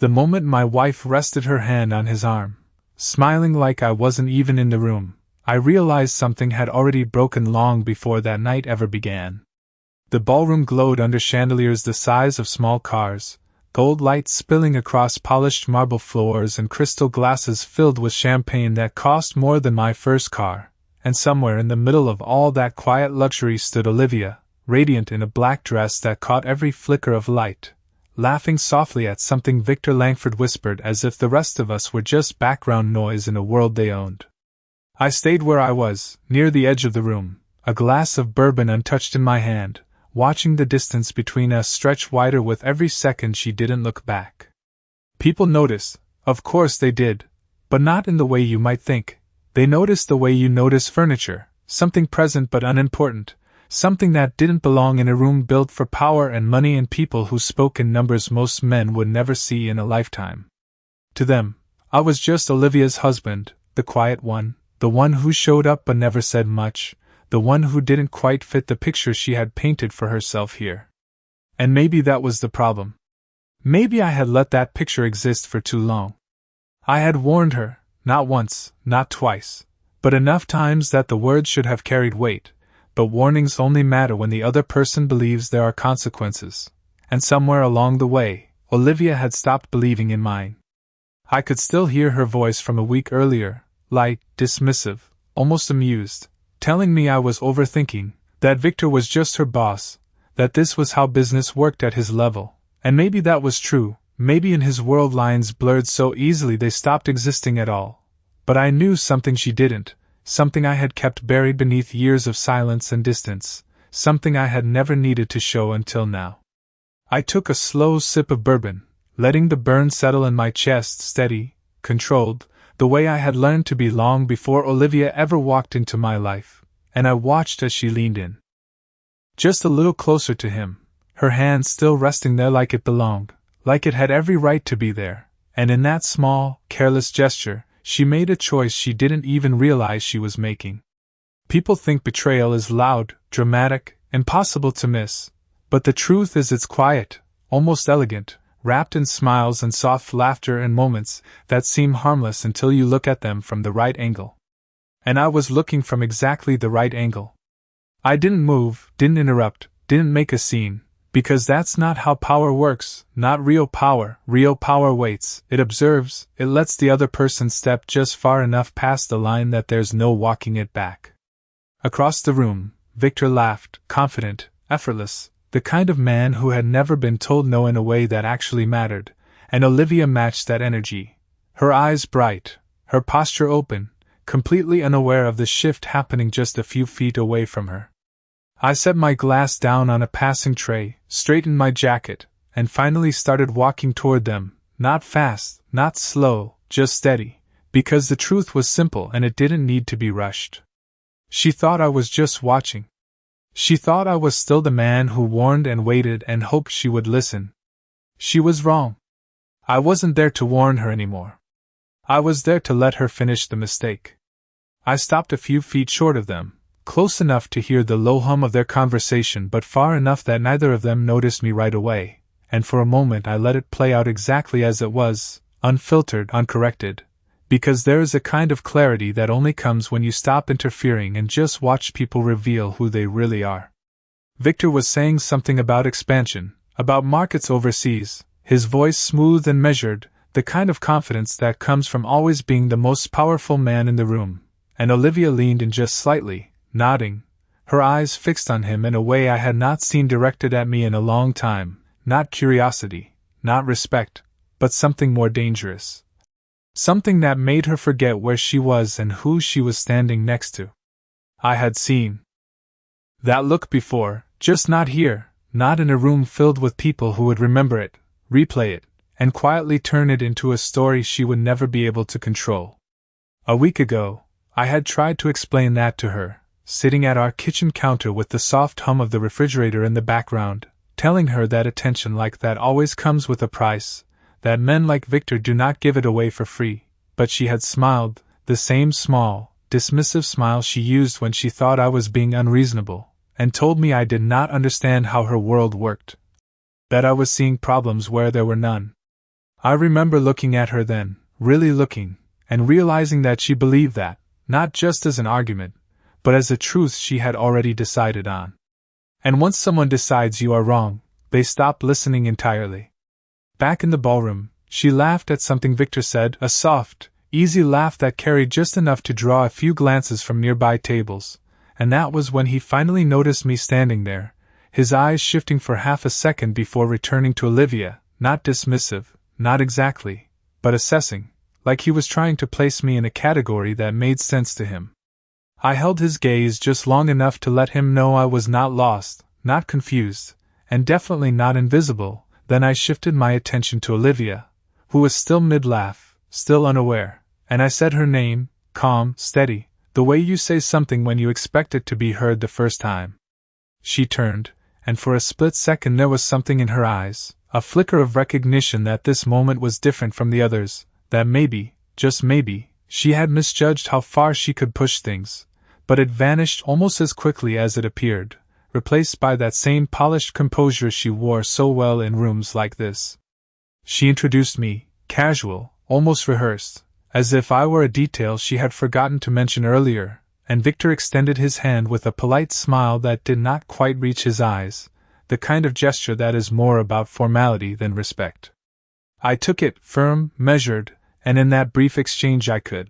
The moment my wife rested her hand on his arm, smiling like I wasn't even in the room, I realized something had already broken long before that night ever began. The ballroom glowed under chandeliers the size of small cars, gold lights spilling across polished marble floors and crystal glasses filled with champagne that cost more than my first car, and somewhere in the middle of all that quiet luxury stood Olivia, radiant in a black dress that caught every flicker of light, laughing softly at something Victor Langford whispered as if the rest of us were just background noise in a world they owned. I stayed where I was, near the edge of the room, a glass of bourbon untouched in my hand, watching the distance between us stretch wider with every second she didn't look back. People noticed, of course they did, but not in the way you might think. They noticed the way you notice furniture, something present but unimportant, something that didn't belong in a room built for power and money and people who spoke in numbers most men would never see in a lifetime. To them, I was just Olivia's husband, the quiet one, the one who showed up but never said much, the one who didn't quite fit the picture she had painted for herself here. And maybe that was the problem. Maybe I had let that picture exist for too long. I had warned her, not once, not twice, but enough times that the words should have carried weight, but warnings only matter when the other person believes there are consequences, and somewhere along the way, Olivia had stopped believing in mine. I could still hear her voice from a week earlier, light, dismissive, almost amused, telling me I was overthinking, that Victor was just her boss, that this was how business worked at his level, and maybe that was true, maybe in his world lines blurred so easily they stopped existing at all. But I knew something she didn't, something I had kept buried beneath years of silence and distance, something I had never needed to show until now. I took a slow sip of bourbon, letting the burn settle in my chest steady, controlled, the way I had learned to be long before Olivia ever walked into my life, and I watched as she leaned in. Just a little closer to him, her hand still resting there like it belonged, like it had every right to be there, and in that small, careless gesture, she made a choice she didn't even realize she was making. People think betrayal is loud, dramatic, impossible to miss, but the truth is it's quiet, almost elegant, wrapped in smiles and soft laughter and moments that seem harmless until you look at them from the right angle. And I was looking from exactly the right angle. I didn't move, didn't interrupt, didn't make a scene, because that's not how power works, not real power. Real power waits, it observes, it lets the other person step just far enough past the line that there's no walking it back. Across the room, Victor laughed, confident, effortless, the kind of man who had never been told no in a way that actually mattered, and Olivia matched that energy, her eyes bright, her posture open, completely unaware of the shift happening just a few feet away from her. I set my glass down on a passing tray, straightened my jacket, and finally started walking toward them, not fast, not slow, just steady, because the truth was simple and it didn't need to be rushed. She thought I was just watching. She thought I was still the man who warned and waited and hoped she would listen. She was wrong. I wasn't there to warn her anymore. I was there to let her finish the mistake. I stopped a few feet short of them, close enough to hear the low hum of their conversation but far enough that neither of them noticed me right away, and for a moment I let it play out exactly as it was, unfiltered, uncorrected, because there is a kind of clarity that only comes when you stop interfering and just watch people reveal who they really are. Victor was saying something about expansion, about markets overseas, his voice smooth and measured, the kind of confidence that comes from always being the most powerful man in the room, and Olivia leaned in just slightly, nodding, her eyes fixed on him in a way I had not seen directed at me in a long time, not curiosity, not respect, but something more dangerous. Something that made her forget where she was and who she was standing next to. I had seen that look before, just not here, not in a room filled with people who would remember it, replay it, and quietly turn it into a story she would never be able to control. A week ago, I had tried to explain that to her, sitting at our kitchen counter with the soft hum of the refrigerator in the background, telling her that attention like that always comes with a price, that men like Victor do not give it away for free, but she had smiled, the same small, dismissive smile she used when she thought I was being unreasonable, and told me I did not understand how her world worked, that I was seeing problems where there were none. I remember looking at her then, really looking, and realizing that she believed that, not just as an argument, but as a truth she had already decided on. And once someone decides you are wrong, they stop listening entirely. Back in the ballroom, she laughed at something Victor said, a soft, easy laugh that carried just enough to draw a few glances from nearby tables, and that was when he finally noticed me standing there, his eyes shifting for half a second before returning to Olivia, not dismissive, not exactly, but assessing, like he was trying to place me in a category that made sense to him. I held his gaze just long enough to let him know I was not lost, not confused, and definitely not invisible. Then I shifted my attention to Olivia, who was still mid-laugh, still unaware, and I said her name, calm, steady, the way you say something when you expect it to be heard the first time. She turned, and for a split second there was something in her eyes, a flicker of recognition that this moment was different from the others, that maybe, just maybe, she had misjudged how far she could push things, but it vanished almost as quickly as it appeared, replaced by that same polished composure she wore so well in rooms like this. She introduced me, casual, almost rehearsed, as if I were a detail she had forgotten to mention earlier, and Victor extended his hand with a polite smile that did not quite reach his eyes, the kind of gesture that is more about formality than respect. I took it, firm, measured, and in that brief exchange I could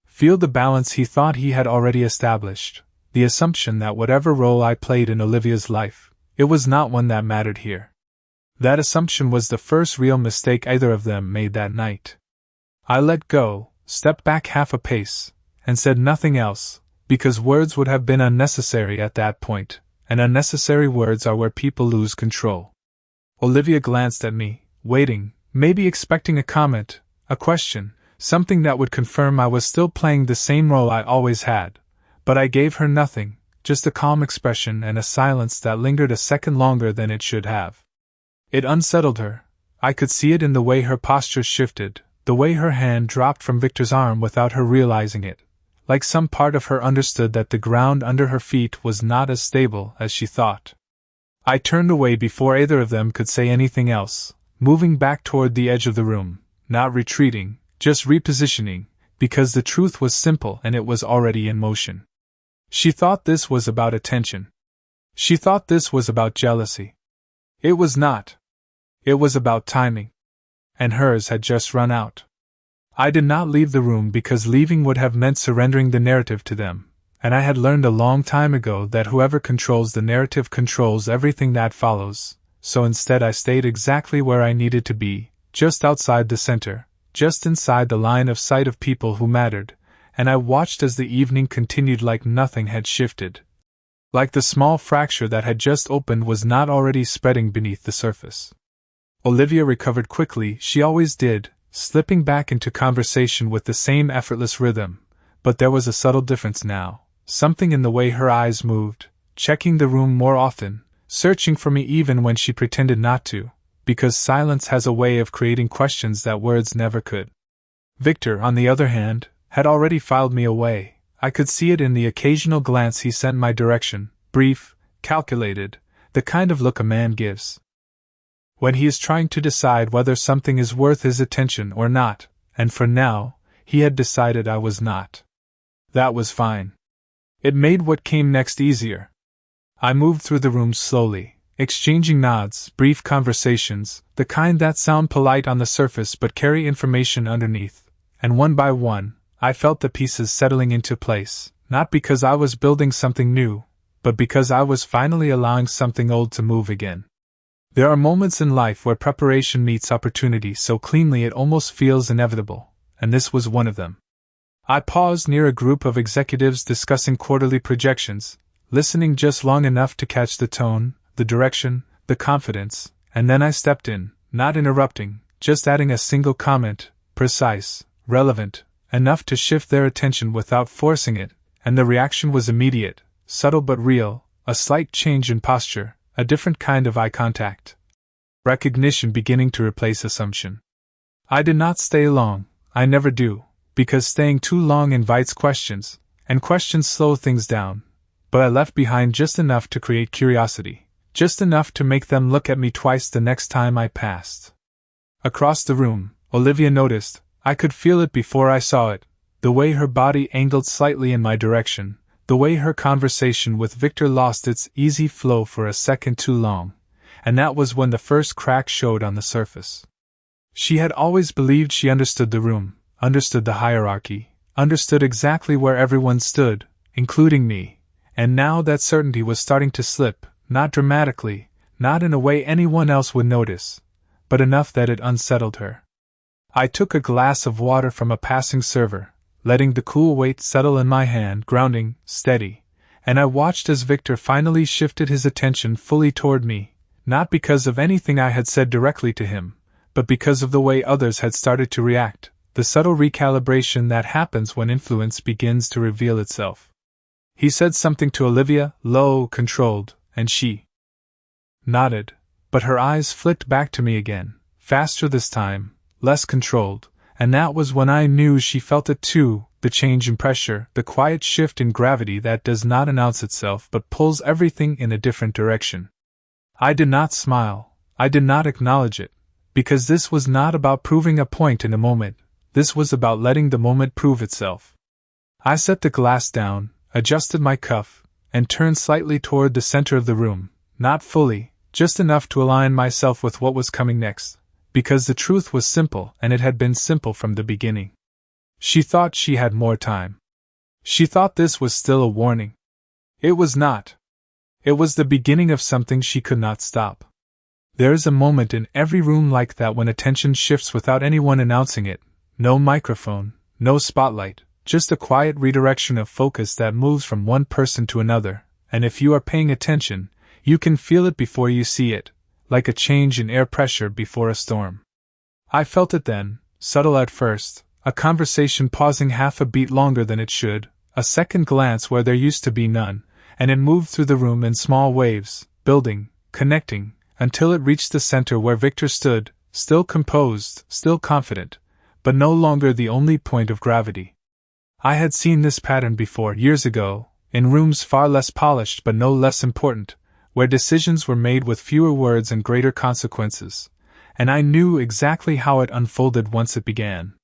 feel the balance he thought he had already established, the assumption that whatever role I played in Olivia's life, it was not one that mattered here. That assumption was the first real mistake either of them made that night. I let go, stepped back half a pace, and said nothing else, because words would have been unnecessary at that point, and unnecessary words are where people lose control. Olivia glanced at me, waiting, maybe expecting a comment, a question, something that would confirm I was still playing the same role I always had, but I gave her nothing, just a calm expression and a silence that lingered a second longer than it should have. It unsettled her. I could see it in the way her posture shifted, the way her hand dropped from Victor's arm without her realizing it, like some part of her understood that the ground under her feet was not as stable as she thought. I turned away before either of them could say anything else, moving back toward the edge of the room, not retreating, just repositioning, because the truth was simple and it was already in motion. She thought this was about attention. She thought this was about jealousy. It was not. It was about timing. And hers had just run out. I did not leave the room because leaving would have meant surrendering the narrative to them, and I had learned a long time ago that whoever controls the narrative controls everything that follows, so instead I stayed exactly where I needed to be, just outside the center, just inside the line of sight of people who mattered, and I watched as the evening continued like nothing had shifted. Like the small fracture that had just opened was not already spreading beneath the surface. Olivia recovered quickly, she always did, slipping back into conversation with the same effortless rhythm, but there was a subtle difference now, something in the way her eyes moved, checking the room more often, searching for me even when she pretended not to, because silence has a way of creating questions that words never could. Victor, on the other hand, had already filed me away. I could see it in the occasional glance he sent my direction, brief, calculated, the kind of look a man gives when he is trying to decide whether something is worth his attention or not, and for now, he had decided I was not. That was fine. It made what came next easier. I moved through the room slowly, exchanging nods, brief conversations, the kind that sound polite on the surface but carry information underneath, and one by one, I felt the pieces settling into place, not because I was building something new, but because I was finally allowing something old to move again. There are moments in life where preparation meets opportunity so cleanly it almost feels inevitable, and this was one of them. I paused near a group of executives discussing quarterly projections, listening just long enough to catch the tone, the direction, the confidence, and then I stepped in, not interrupting, just adding a single comment, precise, relevant, enough to shift their attention without forcing it, and the reaction was immediate, subtle but real, a slight change in posture, a different kind of eye contact. Recognition beginning to replace assumption. I did not stay long, I never do, because staying too long invites questions, and questions slow things down, but I left behind just enough to create curiosity, just enough to make them look at me twice the next time I passed. Across the room, Olivia noticed. I could feel it before I saw it. The way her body angled slightly in my direction, the way her conversation with Victor lost its easy flow for a second too long, and that was when the first crack showed on the surface. She had always believed she understood the room, understood the hierarchy, understood exactly where everyone stood, including me, and now that certainty was starting to slip, not dramatically, not in a way anyone else would notice, but enough that it unsettled her. I took a glass of water from a passing server, letting the cool weight settle in my hand, grounding, steady, and I watched as Victor finally shifted his attention fully toward me, not because of anything I had said directly to him, but because of the way others had started to react, the subtle recalibration that happens when influence begins to reveal itself. He said something to Olivia, low, controlled, and she nodded, but her eyes flicked back to me again, faster this time, less controlled, and that was when I knew she felt it too, the change in pressure, the quiet shift in gravity that does not announce itself but pulls everything in a different direction. I did not smile, I did not acknowledge it, because this was not about proving a point in a moment, this was about letting the moment prove itself. I set the glass down, adjusted my cuff, and turned slightly toward the center of the room, not fully, just enough to align myself with what was coming next, because the truth was simple and it had been simple from the beginning. She thought she had more time. She thought this was still a warning. It was not. It was the beginning of something she could not stop. There is a moment in every room like that when attention shifts without anyone announcing it. No microphone, no spotlight, just a quiet redirection of focus that moves from one person to another, and if you are paying attention, you can feel it before you see it, like a change in air pressure before a storm. I felt it then, subtle at first, a conversation pausing half a beat longer than it should, a second glance where there used to be none, and it moved through the room in small waves, building, connecting, until it reached the center where Victor stood, still composed, still confident, but no longer the only point of gravity. I had seen this pattern before, years ago, in rooms far less polished but no less important, where decisions were made with fewer words and greater consequences, and I knew exactly how it unfolded once it began.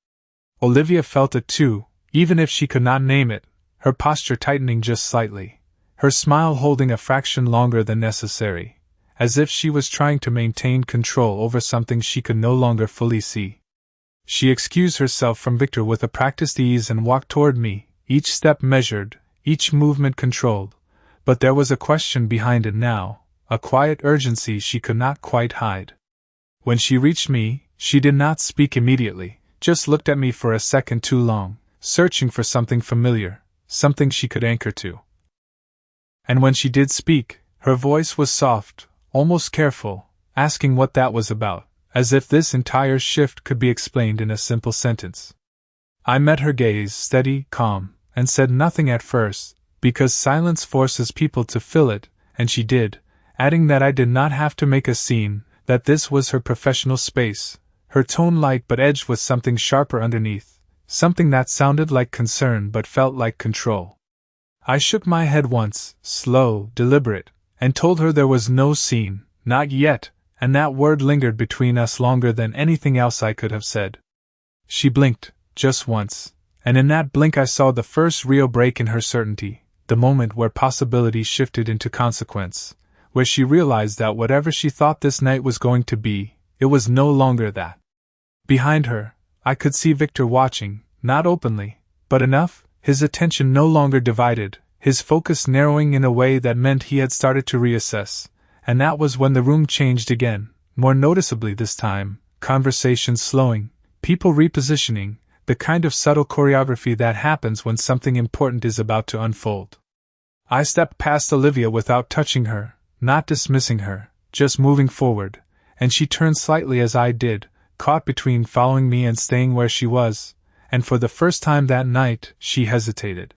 Olivia felt it too, even if she could not name it, her posture tightening just slightly, her smile holding a fraction longer than necessary, as if she was trying to maintain control over something she could no longer fully see. She excused herself from Victor with a practiced ease and walked toward me, each step measured, each movement controlled. But there was a question behind it now, a quiet urgency she could not quite hide. When she reached me, she did not speak immediately, just looked at me for a second too long, searching for something familiar, something she could anchor to. And when she did speak, her voice was soft, almost careful, asking what that was about, as if this entire shift could be explained in a simple sentence. I met her gaze, steady, calm, and said nothing at first, because silence forces people to fill it, and she did, adding that I did not have to make a scene, that this was her professional space, her tone light but edged with something sharper underneath, something that sounded like concern but felt like control. I shook my head once, slow, deliberate, and told her there was no scene, not yet, and that word lingered between us longer than anything else I could have said. She blinked, just once, and in that blink I saw the first real break in her certainty. The moment where possibility shifted into consequence, where she realized that whatever she thought this night was going to be, it was no longer that. Behind her, I could see Victor watching, not openly, but enough, his attention no longer divided, his focus narrowing in a way that meant he had started to reassess, and that was when the room changed again, more noticeably this time, conversation slowing, people repositioning, the kind of subtle choreography that happens when something important is about to unfold. I stepped past Olivia without touching her, not dismissing her, just moving forward, and she turned slightly as I did, caught between following me and staying where she was, and for the first time that night, she hesitated.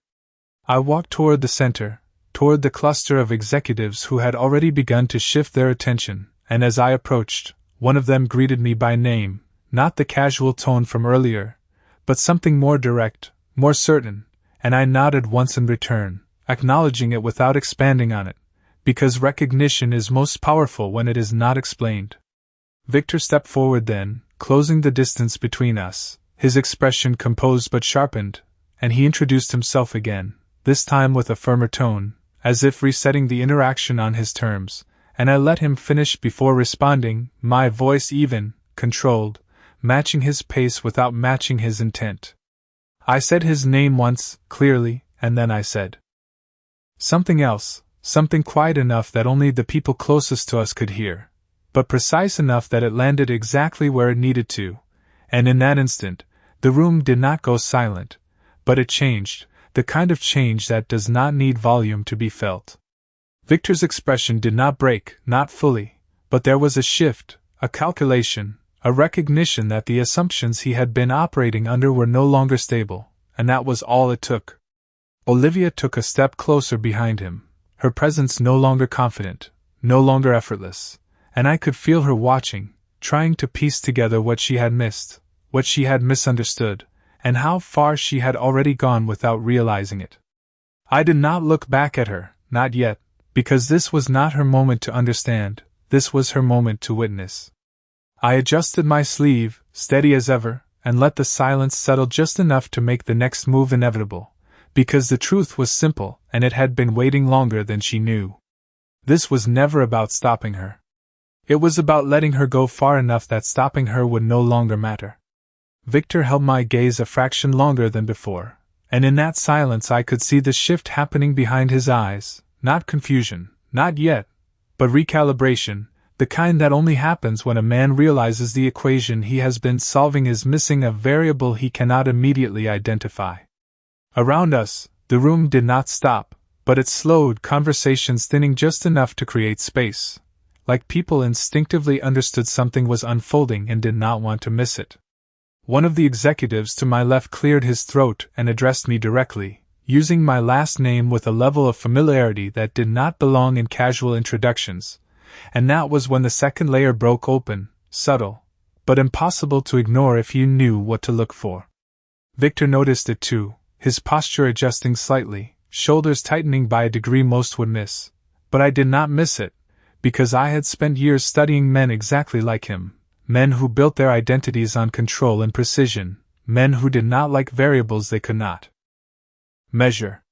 I walked toward the center, toward the cluster of executives who had already begun to shift their attention, and as I approached, one of them greeted me by name, not the casual tone from earlier, but something more direct, more certain, and I nodded once in return, acknowledging it without expanding on it, because recognition is most powerful when it is not explained. Victor stepped forward then, closing the distance between us. His expression composed but sharpened, and he introduced himself again, this time with a firmer tone, as if resetting the interaction on his terms, and I let him finish before responding, my voice even, controlled, matching his pace without matching his intent. I said his name once, clearly, and then I said something else, something quiet enough that only the people closest to us could hear, but precise enough that it landed exactly where it needed to, and in that instant, the room did not go silent, but it changed, the kind of change that does not need volume to be felt. Victor's expression did not break, not fully, but there was a shift, a calculation, a recognition that the assumptions he had been operating under were no longer stable, and that was all it took. Olivia took a step closer behind him, her presence no longer confident, no longer effortless, and I could feel her watching, trying to piece together what she had missed, what she had misunderstood, and how far she had already gone without realizing it. I did not look back at her, not yet, because this was not her moment to understand, this was her moment to witness. I adjusted my sleeve, steady as ever, and let the silence settle just enough to make the next move inevitable, because the truth was simple and it had been waiting longer than she knew. This was never about stopping her. It was about letting her go far enough that stopping her would no longer matter. Victor held my gaze a fraction longer than before, and in that silence I could see the shift happening behind his eyes, not confusion, not yet, but recalibration, the kind that only happens when a man realizes the equation he has been solving is missing a variable he cannot immediately identify. Around us, the room did not stop, but it slowed, conversations thinning just enough to create space, like people instinctively understood something was unfolding and did not want to miss it. One of the executives to my left cleared his throat and addressed me directly, using my last name with a level of familiarity that did not belong in casual introductions, and that was when the second layer broke open, subtle, but impossible to ignore if you knew what to look for. Victor noticed it too, his posture adjusting slightly, shoulders tightening by a degree most would miss, but I did not miss it, because I had spent years studying men exactly like him, men who built their identities on control and precision, men who did not like variables they could not measure.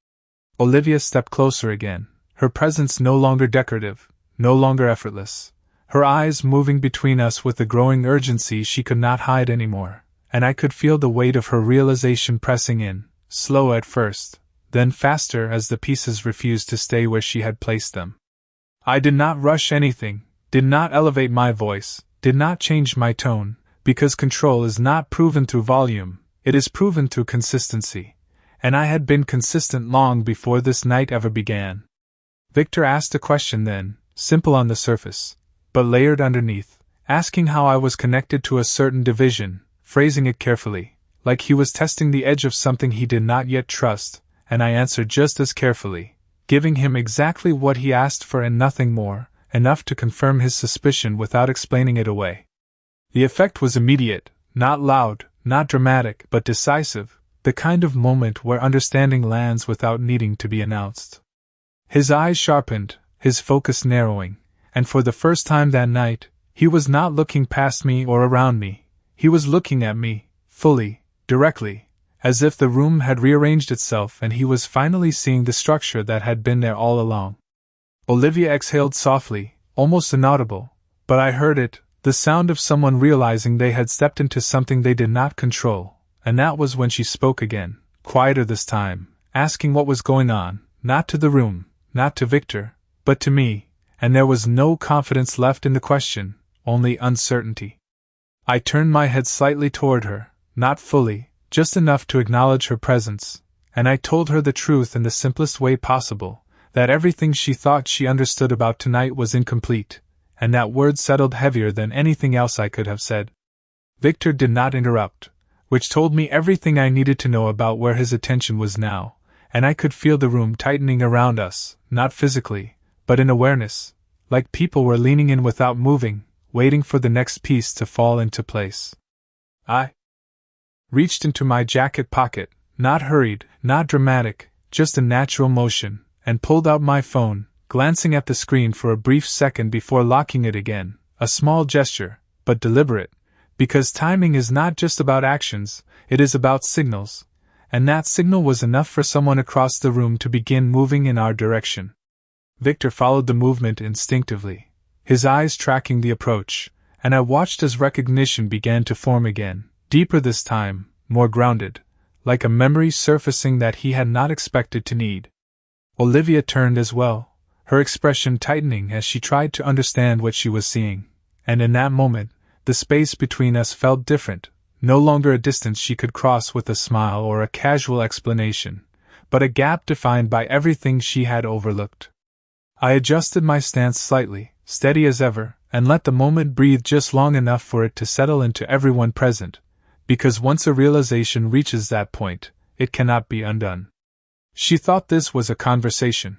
Olivia stepped closer again, her presence no longer decorative, no longer effortless, her eyes moving between us with the growing urgency she could not hide anymore, and I could feel the weight of her realization pressing in, slow at first, then faster as the pieces refused to stay where she had placed them. I did not rush anything, did not elevate my voice, did not change my tone, because control is not proven through volume, it is proven through consistency, and I had been consistent long before this night ever began. Victor asked a question then, simple on the surface, but layered underneath, asking how I was connected to a certain division, phrasing it carefully, like he was testing the edge of something he did not yet trust, and I answered just as carefully, giving him exactly what he asked for and nothing more, enough to confirm his suspicion without explaining it away. The effect was immediate, not loud, not dramatic, but decisive, the kind of moment where understanding lands without needing to be announced. His eyes sharpened, his focus narrowing, and for the first time that night, he was not looking past me or around me, he was looking at me, fully, directly, as if the room had rearranged itself and he was finally seeing the structure that had been there all along. Olivia exhaled softly, almost inaudible, but I heard it, the sound of someone realizing they had stepped into something they did not control, and that was when she spoke again, quieter this time, asking what was going on, not to the room, not to Victor, but to me, and there was no confidence left in the question, only uncertainty. I turned my head slightly toward her, not fully, just enough to acknowledge her presence, and I told her the truth in the simplest way possible, that everything she thought she understood about tonight was incomplete, and that word settled heavier than anything else I could have said. Victor did not interrupt, which told me everything I needed to know about where his attention was now, and I could feel the room tightening around us, not physically, but in awareness, like people were leaning in without moving, waiting for the next piece to fall into place. I reached into my jacket pocket, not hurried, not dramatic, just a natural motion, and pulled out my phone, glancing at the screen for a brief second before locking it again, a small gesture, but deliberate, Because timing is not just about actions, it is about signals, and that signal was enough for someone across the room to begin moving in our direction. Victor followed the movement instinctively, his eyes tracking the approach, and I watched as recognition began to form again, deeper this time, more grounded, like a memory surfacing that he had not expected to need. Olivia turned as well, her expression tightening as she tried to understand what she was seeing, and in that moment, the space between us felt different, no longer a distance she could cross with a smile or a casual explanation, but a gap defined by everything she had overlooked. I adjusted my stance slightly, steady as ever, and let the moment breathe just long enough for it to settle into everyone present, because once a realization reaches that point, it cannot be undone. She thought this was a conversation.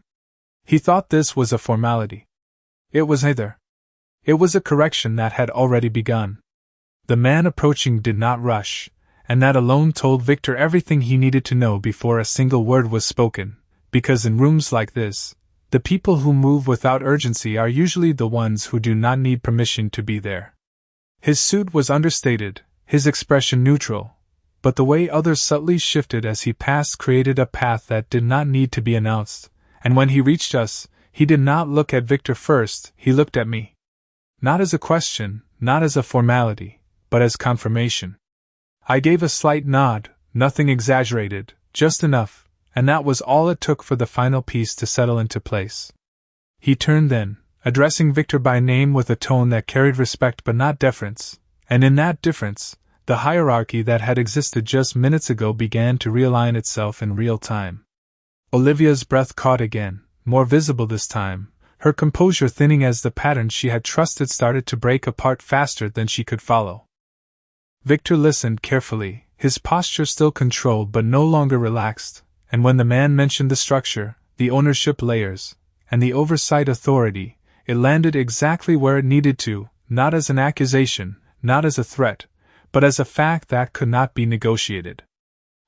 He thought this was a formality. It was neither. It was a correction that had already begun. The man approaching did not rush, and that alone told Victor everything he needed to know before a single word was spoken, because in rooms like this, the people who move without urgency are usually the ones who do not need permission to be there. His suit was understated, his expression neutral, but the way others subtly shifted as he passed created a path that did not need to be announced, and when he reached us, he did not look at Victor first, he looked at me. Not as a question, not as a formality, but as confirmation. I gave a slight nod, nothing exaggerated, just enough, and that was all it took for the final piece to settle into place. He turned then, addressing Victor by name with a tone that carried respect but not deference, and in that difference, the hierarchy that had existed just minutes ago began to realign itself in real time. Olivia's breath caught again, more visible this time, her composure thinning as the pattern she had trusted started to break apart faster than she could follow. Victor listened carefully, his posture still controlled but no longer relaxed, and when the man mentioned the structure, the ownership layers, and the oversight authority, it landed exactly where it needed to, not as an accusation, not as a threat, but as a fact that could not be negotiated.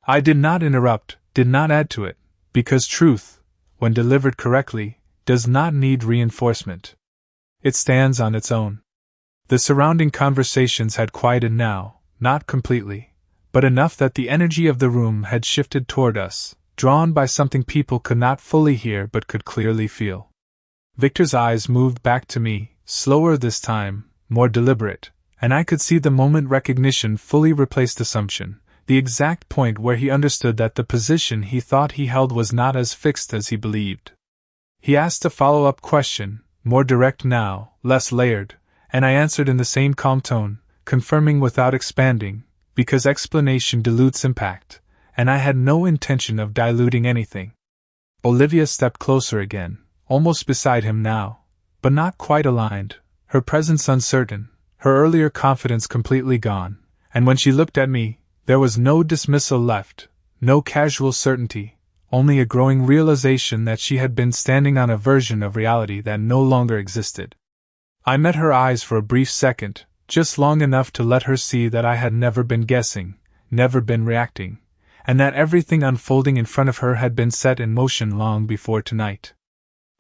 I did not interrupt, did not add to it, because truth, when delivered correctly, does not need reinforcement. It stands on its own. The surrounding conversations had quieted now, not completely, but enough that the energy of the room had shifted toward us, drawn by something people could not fully hear but could clearly feel. Victor's eyes moved back to me, slower this time, more deliberate, and I could see the moment recognition fully replaced assumption, the exact point where he understood that the position he thought he held was not as fixed as he believed. He asked a follow-up question, more direct now, less layered, and I answered in the same calm tone, confirming without expanding, because explanation dilutes impact, and I had no intention of diluting anything. Olivia stepped closer again, almost beside him now, but not quite aligned, her presence uncertain, her earlier confidence completely gone, and when she looked at me, there was no dismissal left, no casual certainty, only a growing realization that she had been standing on a version of reality that no longer existed. I met her eyes for a brief second, just long enough to let her see that I had never been guessing, never been reacting, and that everything unfolding in front of her had been set in motion long before tonight.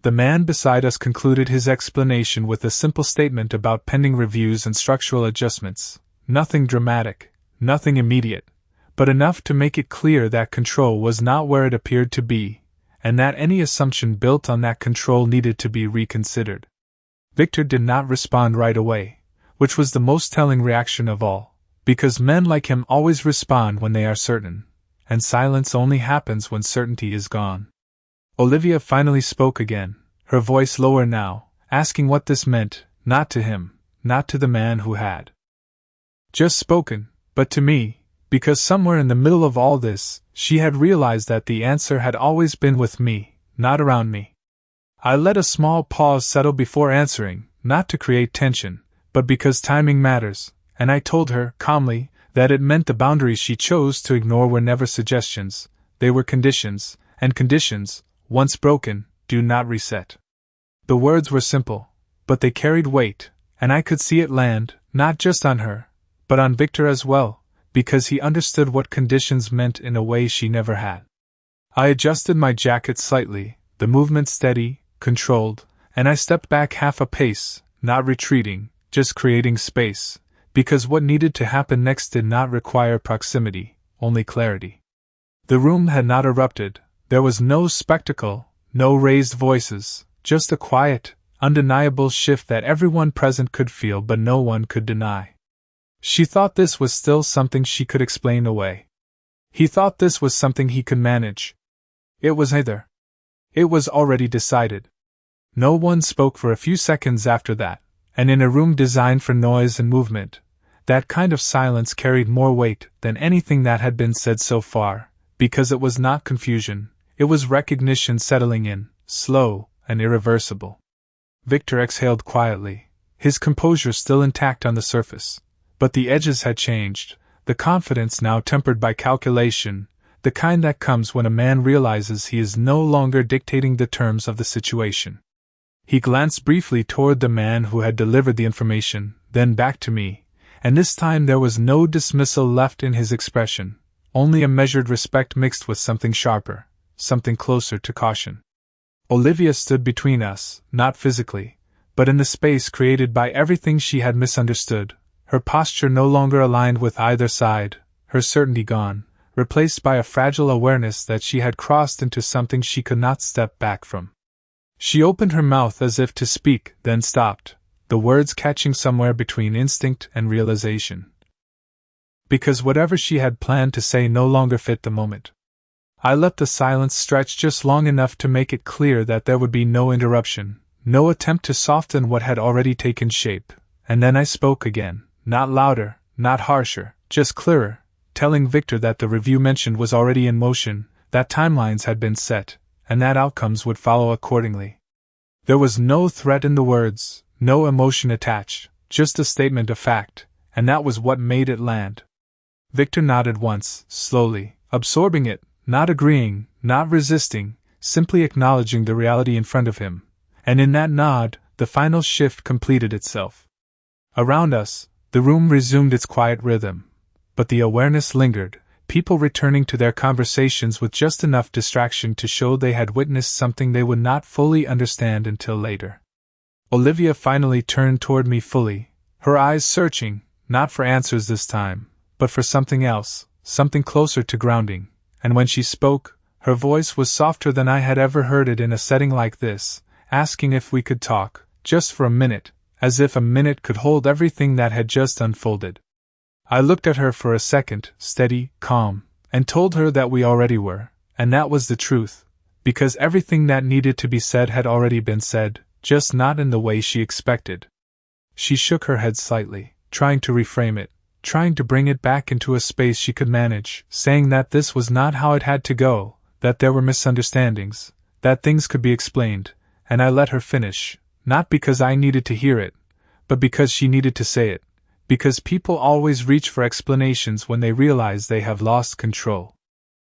The man beside us concluded his explanation with a simple statement about pending reviews and structural adjustments, nothing dramatic, nothing immediate, but enough to make it clear that control was not where it appeared to be, and that any assumption built on that control needed to be reconsidered. Victor did not respond right away, which was the most telling reaction of all, because men like him always respond when they are certain, and silence only happens when certainty is gone. Olivia finally spoke again, her voice lower now, asking what this meant, not to him, not to the man who had just spoken, but to me, because somewhere in the middle of all this, she had realized that the answer had always been with me, not around me. I let a small pause settle before answering, not to create tension, but because timing matters, and I told her, calmly, that it meant the boundaries she chose to ignore were never suggestions, they were conditions, and conditions, once broken, do not reset. The words were simple, but they carried weight, and I could see it land, not just on her, but on Victor as well, because he understood what conditions meant in a way she never had. I adjusted my jacket slightly, the movement steady, controlled, and I stepped back half a pace, not retreating, just creating space, because what needed to happen next did not require proximity, only clarity. The room had not erupted, there was no spectacle, no raised voices, just a quiet, undeniable shift that everyone present could feel but no one could deny. She thought this was still something she could explain away. He thought this was something he could manage. It was neither. It was already decided. No one spoke for a few seconds after that, and in a room designed for noise and movement, that kind of silence carried more weight than anything that had been said so far, because it was not confusion, it was recognition settling in, slow and irreversible. Victor exhaled quietly, his composure still intact on the surface, but the edges had changed, the confidence now tempered by calculation, the kind that comes when a man realizes he is no longer dictating the terms of the situation. He glanced briefly toward the man who had delivered the information, then back to me, and this time there was no dismissal left in his expression, only a measured respect mixed with something sharper, something closer to caution. Olivia stood between us, not physically, but in the space created by everything she had misunderstood, her posture no longer aligned with either side, her certainty gone, replaced by a fragile awareness that she had crossed into something she could not step back from. She opened her mouth as if to speak, then stopped, the words catching somewhere between instinct and realization. Because whatever she had planned to say no longer fit the moment. I let the silence stretch just long enough to make it clear that there would be no interruption, no attempt to soften what had already taken shape, and then I spoke again, not louder, not harsher, just clearer, telling Victor that the review mentioned was already in motion, that timelines had been set, and that outcomes would follow accordingly. There was no threat in the words, no emotion attached, just a statement of fact, and that was what made it land. Victor nodded once, slowly, absorbing it, not agreeing, not resisting, simply acknowledging the reality in front of him, and in that nod, the final shift completed itself. Around us, the room resumed its quiet rhythm, but the awareness lingered, people returning to their conversations with just enough distraction to show they had witnessed something they would not fully understand until later. Olivia finally turned toward me fully, her eyes searching, not for answers this time, but for something else, something closer to grounding, and when she spoke, her voice was softer than I had ever heard it in a setting like this, asking if we could talk, just for a minute, as if a minute could hold everything that had just unfolded. I looked at her for a second, steady, calm, and told her that we already were, and that was the truth, because everything that needed to be said had already been said, just not in the way she expected. She shook her head slightly, trying to reframe it, trying to bring it back into a space she could manage, saying that this was not how it had to go, that there were misunderstandings, that things could be explained, and I let her finish, not because I needed to hear it, but because she needed to say it. Because people always reach for explanations when they realize they have lost control.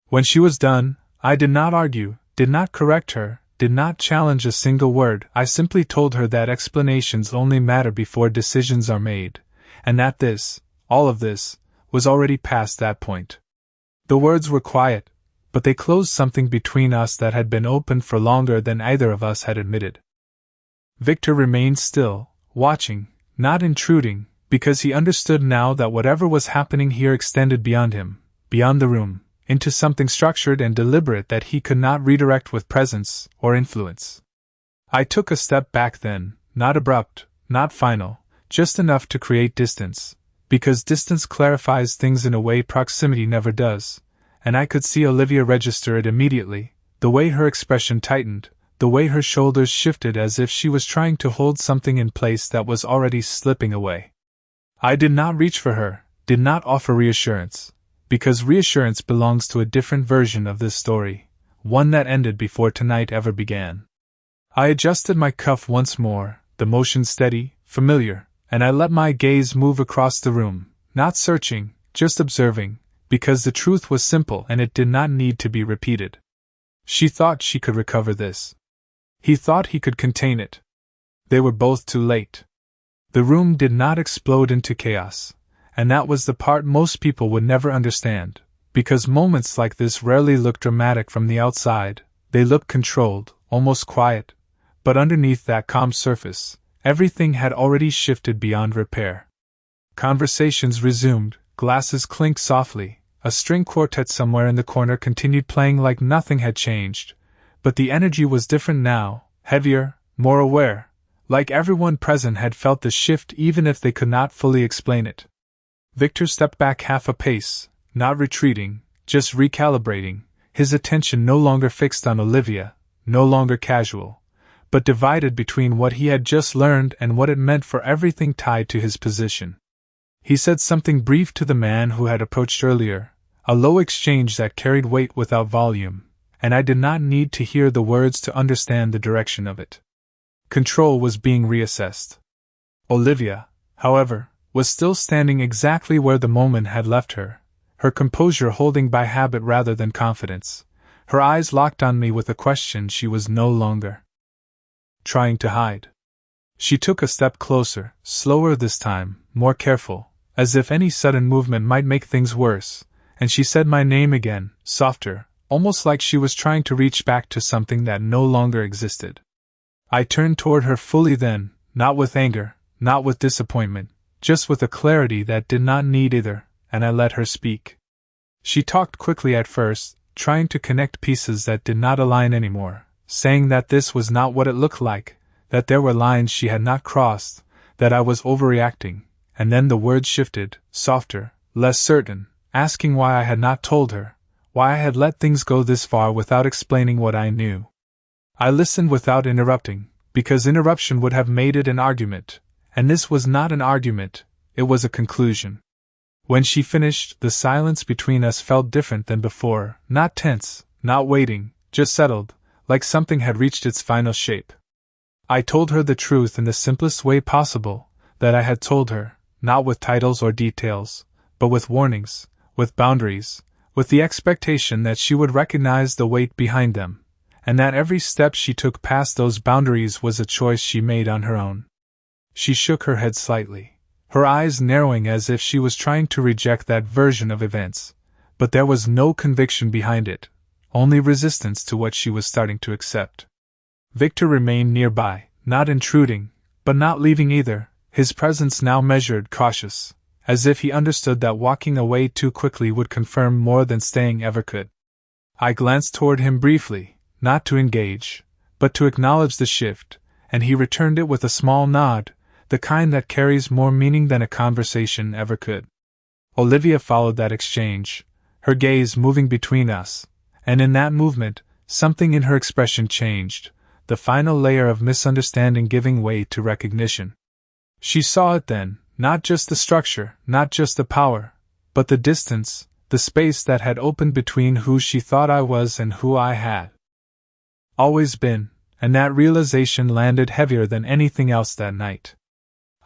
When she was done, I did not argue, did not correct her, did not challenge a single word. I simply told her that explanations only matter before decisions are made, and that this, all of this, was already past that point. The words were quiet, but they closed something between us that had been open for longer than either of us had admitted. Victor remained still, watching, not intruding, because he understood now that whatever was happening here extended beyond him, beyond the room, into something structured and deliberate that he could not redirect with presence or influence. I took a step back then, not abrupt, not final, just enough to create distance, because distance clarifies things in a way proximity never does, and I could see Olivia register it immediately, the way her expression tightened, the way her shoulders shifted as if she was trying to hold something in place that was already slipping away. I did not reach for her, did not offer reassurance, because reassurance belongs to a different version of this story, one that ended before tonight ever began. I adjusted my cuff once more, the motion steady, familiar, and I let my gaze move across the room, not searching, just observing, because the truth was simple and it did not need to be repeated. She thought she could recover this. He thought he could contain it. They were both too late. The room did not explode into chaos, and that was the part most people would never understand, because moments like this rarely look dramatic from the outside, they look controlled, almost quiet, but underneath that calm surface, everything had already shifted beyond repair. Conversations resumed, glasses clinked softly, a string quartet somewhere in the corner continued playing like nothing had changed, but the energy was different now, heavier, more aware, like everyone present had felt the shift even if they could not fully explain it. Victor stepped back half a pace, not retreating, just recalibrating, his attention no longer fixed on Olivia, no longer casual, but divided between what he had just learned and what it meant for everything tied to his position. He said something brief to the man who had approached earlier, a low exchange that carried weight without volume, and I did not need to hear the words to understand the direction of it. Control was being reassessed. Olivia, however, was still standing exactly where the moment had left her, her composure holding by habit rather than confidence, her eyes locked on me with a question she was no longer trying to hide. She took a step closer, slower this time, more careful, as if any sudden movement might make things worse, and she said my name again, softer, almost like she was trying to reach back to something that no longer existed. I turned toward her fully then, not with anger, not with disappointment, just with a clarity that did not need either, and I let her speak. She talked quickly at first, trying to connect pieces that did not align anymore, saying that this was not what it looked like, that there were lines she had not crossed, that I was overreacting, and then the words shifted, softer, less certain, asking why I had not told her, why I had let things go this far without explaining what I knew. I listened without interrupting, because interruption would have made it an argument, and this was not an argument, it was a conclusion. When she finished, the silence between us felt different than before, not tense, not waiting, just settled, like something had reached its final shape. I told her the truth in the simplest way possible, that I had told her, not with titles or details, but with warnings, with boundaries, with the expectation that she would recognize the weight behind them, and that every step she took past those boundaries was a choice she made on her own. She shook her head slightly, her eyes narrowing as if she was trying to reject that version of events, but there was no conviction behind it, only resistance to what she was starting to accept. Victor remained nearby, not intruding, but not leaving either, his presence now measured, cautious, as if he understood that walking away too quickly would confirm more than staying ever could. I glanced toward him briefly, not to engage, but to acknowledge the shift, and he returned it with a small nod, the kind that carries more meaning than a conversation ever could. Olivia followed that exchange, her gaze moving between us, and in that movement, something in her expression changed, the final layer of misunderstanding giving way to recognition. She saw it then, not just the structure, not just the power, but the distance, the space that had opened between who she thought I was and who I had always been, and that realization landed heavier than anything else that night.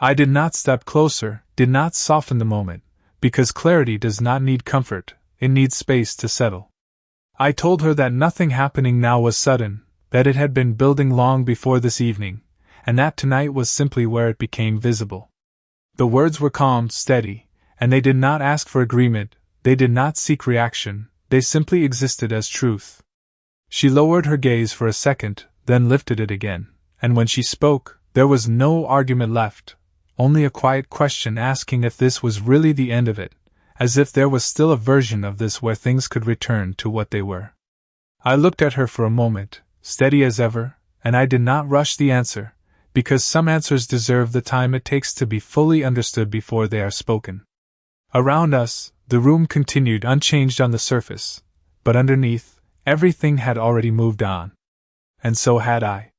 I did not step closer, did not soften the moment, because clarity does not need comfort, it needs space to settle. I told her that nothing happening now was sudden, that it had been building long before this evening, and that tonight was simply where it became visible. The words were calm, steady, and they did not ask for agreement, they did not seek reaction, they simply existed as truth. She lowered her gaze for a second, then lifted it again, and when she spoke, there was no argument left, only a quiet question asking if this was really the end of it, as if there was still a version of this where things could return to what they were. I looked at her for a moment, steady as ever, and I did not rush the answer, because some answers deserve the time it takes to be fully understood before they are spoken. Around us, the room continued unchanged on the surface, but underneath, everything had already moved on. And so had I.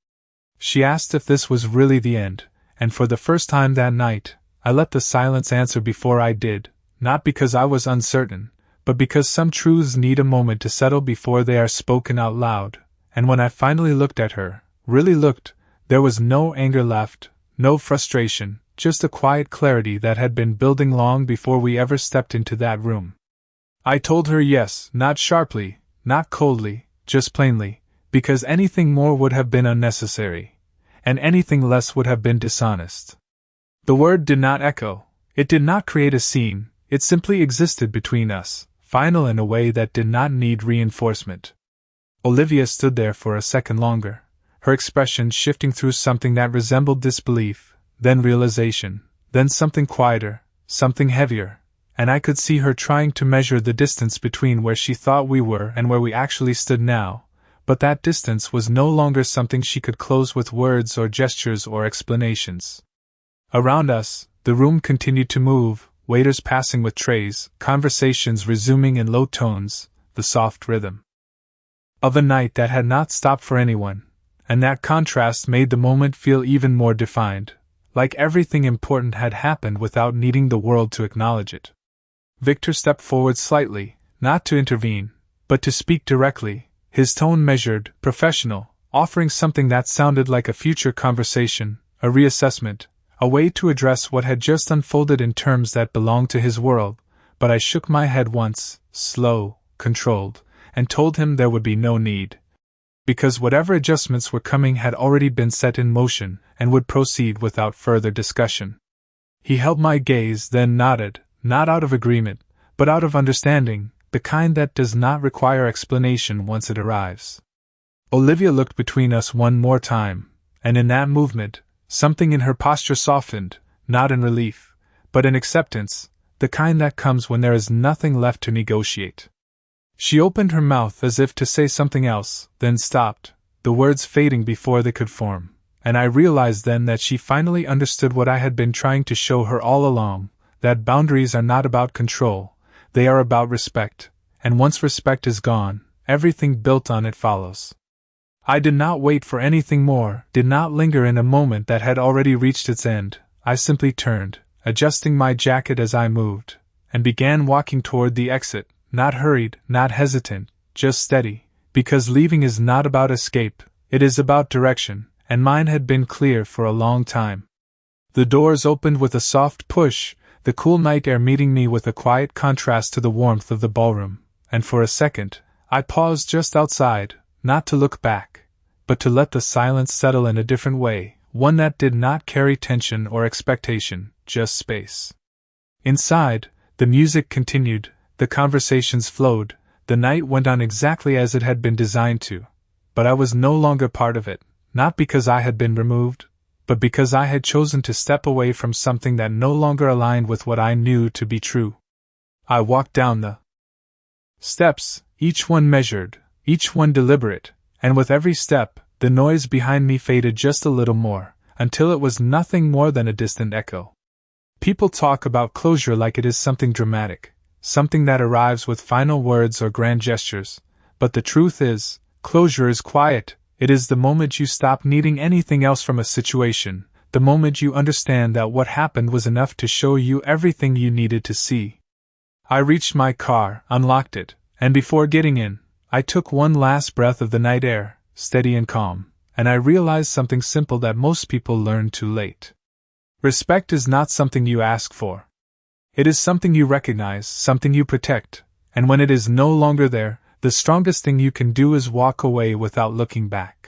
She asked if this was really the end, and for the first time that night, I let the silence answer before I did, not because I was uncertain, but because some truths need a moment to settle before they are spoken out loud, and when I finally looked at her, really looked, there was no anger left, no frustration, just a quiet clarity that had been building long before we ever stepped into that room. I told her yes, not sharply, not coldly, just plainly, because anything more would have been unnecessary, and anything less would have been dishonest. The word did not echo, it did not create a scene, it simply existed between us, final in a way that did not need reinforcement. Olivia stood there for a second longer, her expression shifting through something that resembled disbelief, then realization, then something quieter, something heavier, and I could see her trying to measure the distance between where she thought we were and where we actually stood now, but that distance was no longer something she could close with words or gestures or explanations. Around us, the room continued to move, waiters passing with trays, conversations resuming in low tones, the soft rhythm of a night that had not stopped for anyone, and that contrast made the moment feel even more defined, like everything important had happened without needing the world to acknowledge it. Victor stepped forward slightly, not to intervene, but to speak directly, his tone measured, professional, offering something that sounded like a future conversation, a reassessment, a way to address what had just unfolded in terms that belonged to his world, but I shook my head once, slow, controlled, and told him there would be no need. Because whatever adjustments were coming had already been set in motion and would proceed without further discussion. He held my gaze, then nodded, not out of agreement, but out of understanding, the kind that does not require explanation once it arrives. Olivia looked between us one more time, and in that movement, something in her posture softened, not in relief, but in acceptance, the kind that comes when there is nothing left to negotiate. She opened her mouth as if to say something else, then stopped, the words fading before they could form, and I realized then that she finally understood what I had been trying to show her all along, that boundaries are not about control, they are about respect, and once respect is gone, everything built on it follows. I did not wait for anything more, did not linger in a moment that had already reached its end. I simply turned, adjusting my jacket as I moved, and began walking toward the exit, not hurried, not hesitant, just steady, because leaving is not about escape, it is about direction, and mine had been clear for a long time. The doors opened with a soft push, the cool night air meeting me with a quiet contrast to the warmth of the ballroom, and for a second, I paused just outside, not to look back, but to let the silence settle in a different way, one that did not carry tension or expectation, just space. Inside, the music continued, the conversations flowed, the night went on exactly as it had been designed to, but I was no longer part of it, not because I had been removed, but because I had chosen to step away from something that no longer aligned with what I knew to be true. I walked down the steps, each one measured, each one deliberate, and with every step, the noise behind me faded just a little more, until it was nothing more than a distant echo. People talk about closure like it is something dramatic, something that arrives with final words or grand gestures, but the truth is, closure is quiet. It is the moment you stop needing anything else from a situation, the moment you understand that what happened was enough to show you everything you needed to see. I reached my car, unlocked it, and before getting in, I took one last breath of the night air, steady and calm, and I realized something simple that most people learn too late. Respect is not something you ask for. It is something you recognize, something you protect, and when it is no longer there, the strongest thing you can do is walk away without looking back.